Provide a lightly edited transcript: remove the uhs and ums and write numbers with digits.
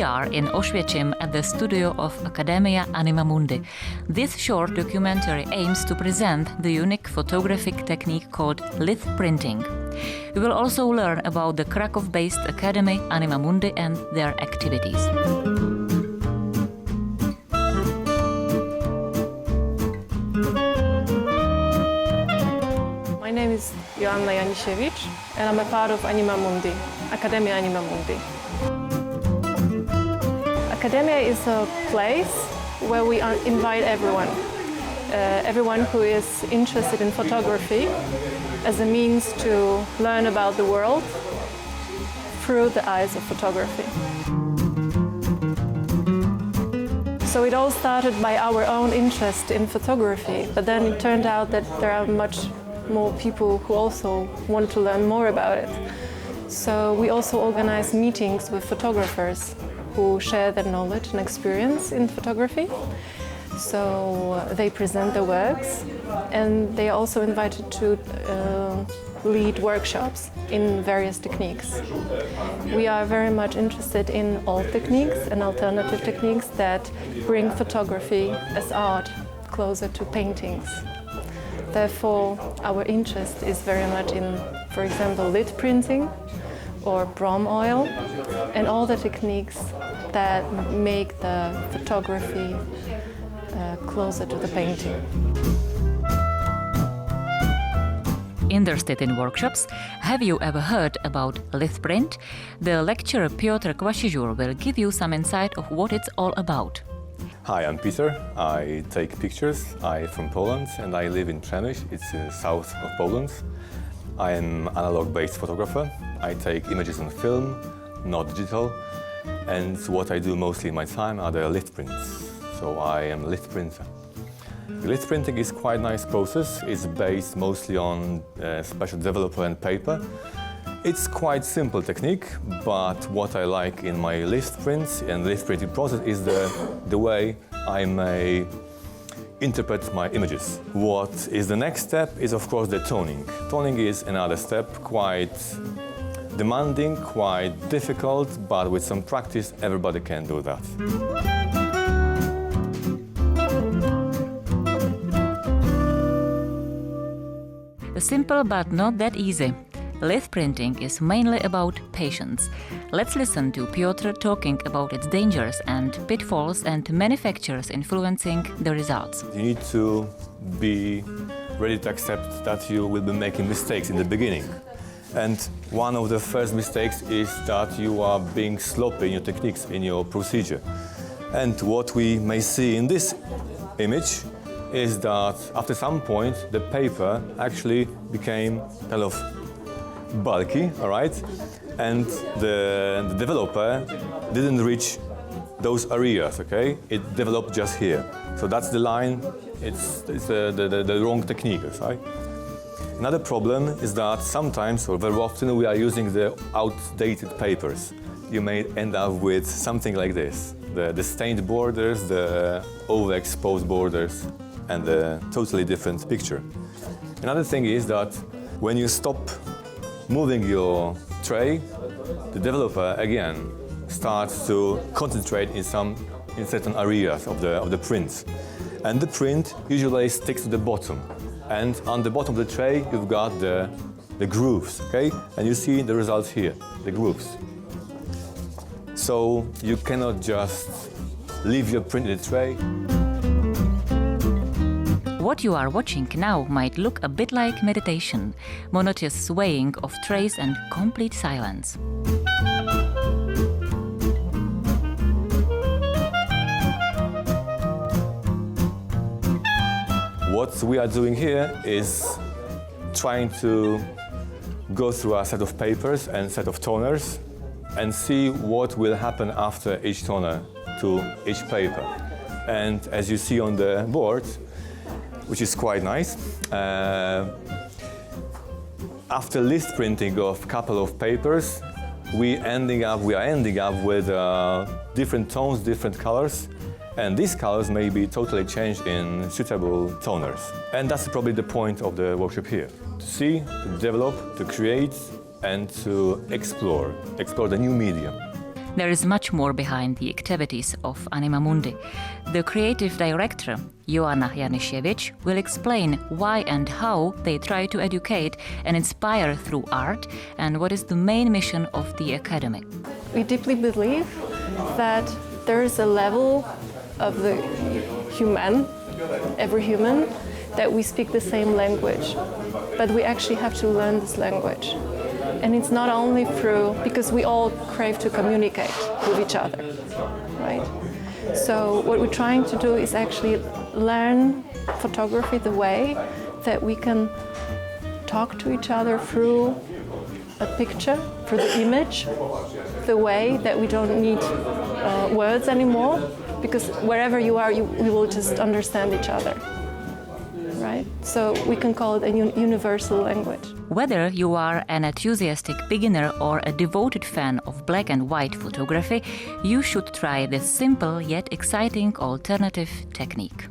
are in Oswiecim at the studio of Academia Anima Mundi. This short documentary aims to present the unique photographic technique called Lith-Printing. We will also learn about the Krakow-based Academy Anima Mundi and their activities. My name is Joanna Janisiewicz and I'm a part of Anima Mundi, Academia Anima Mundi. Academia is a place where we invite everyone who is interested in photography as a means to learn about the world through the eyes of photography. So it all started by our own interest in photography, but then it turned out that there are much more people who also want to learn more about it. So we also organize meetings with photographers who share their knowledge and experience in photography. So they present their works, and they are also invited to lead workshops in various techniques. We are very much interested in old techniques and alternative techniques that bring photography as art closer to paintings. Therefore, our interest is very much in, for example, Lith-Printing or brom oil and all the techniques that make the photography closer to the painting. Interested in workshops? Have you ever heard about Lith-Print? The lecturer Piotr Kwasiżur will give you some insight of what it's all about. Hi, I'm Peter. I take pictures. I'm from Poland and I live in Przemyśl. It's south of Poland. I am analog-based photographer. I take images on film, not digital. And what I do mostly in my time are the Lith-Prints. So I am a Lith-Printer. Lith-Printing is quite a nice process. It's based mostly on special developer and paper. It's quite simple technique, but what I like in my Lith-Prints and Lith-Printing process is the way I may interpret my images. What is the next step is, of course, the toning. Toning is another step, quite demanding, quite difficult, but with some practice, everybody can do that. Simple but not that easy. Lith-Printing is mainly about patience. Let's listen to Piotr talking about its dangers and pitfalls and many factors influencing the results. You need to be ready to accept that you will be making mistakes in the beginning. And one of the first mistakes is that you are being sloppy in your techniques, in your procedure. And what we may see in this image is that after some point the paper actually became kind of bulky, all right? And the developer didn't reach those areas, okay? It developed just here. So that's the line, it's the wrong technique, right? Another problem is that sometimes, or very often, we are using the outdated papers. You may end up with something like this. The stained borders, the overexposed borders, and a totally different picture. Another thing is that when you stop moving your tray, the developer again starts to concentrate in certain areas of the print. And the print usually sticks to the bottom. And on the bottom of the tray, you've got the grooves, okay? And you see the results here, the grooves. So you cannot just leave your print in the tray. What you are watching now might look a bit like meditation, monotonous swaying of trays and complete silence. What we are doing here is trying to go through a set of papers and set of toners and see what will happen after each toner to each paper. And as you see on the board, which is quite nice, after Lith-Printing of a couple of papers, we are ending up with different tones, different colors. And these colors may be totally changed in suitable toners. And that's probably the point of the workshop here. To see, to develop, to create, and to explore the new medium. There is much more behind the activities of Anima Mundi. The creative director, Joanna Janisiewicz, will explain why and how they try to educate and inspire through art and what is the main mission of the academy. We deeply believe that there is a level of the human, every human, that we speak the same language, but we actually have to learn this language. And it's not only through, because we all crave to communicate with each other, right? So what we're trying to do is actually learn photography the way that we can talk to each other through a picture, through the image, the way that we don't need words anymore, because wherever you are, we will just understand each other. Right? So we can call it a universal language. Whether you are an enthusiastic beginner or a devoted fan of black and white photography, you should try this simple yet exciting alternative technique.